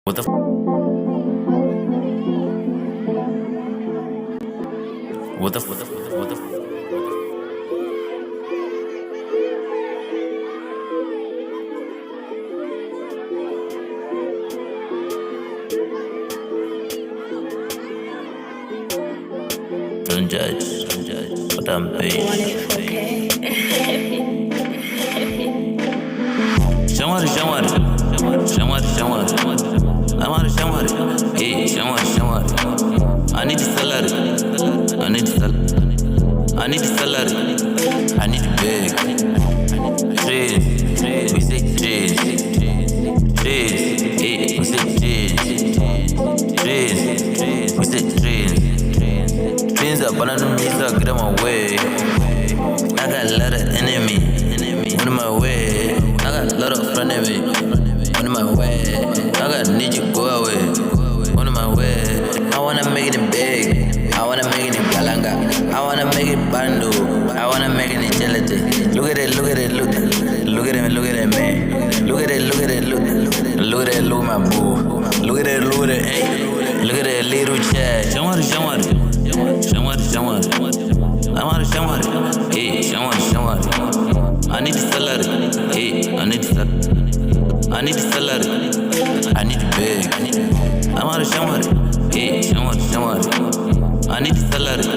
What the What the What the Don't judge, but I'm patient. Shamari, hey, shamari. I need the salary, I need the salary, I need the bag. Triends, we say triends, hey, we say triends, we say triends. Triends up, but I don't need to get on my way. I got a lot of enemy, on my way. I got a lot of front of me, on my way. I got need you go away, on my way. I wanna make it big, I wanna make it galanga, I wanna make it bando, I wanna make it gelatin. Look at it, man. Look at my boo. Look at it, hey. Look at that little chat. Shamari. Hey, shamari. I need the salary. Hey, I need the salary. I need the bag. Shamari. Hey, shamari. I need the salary.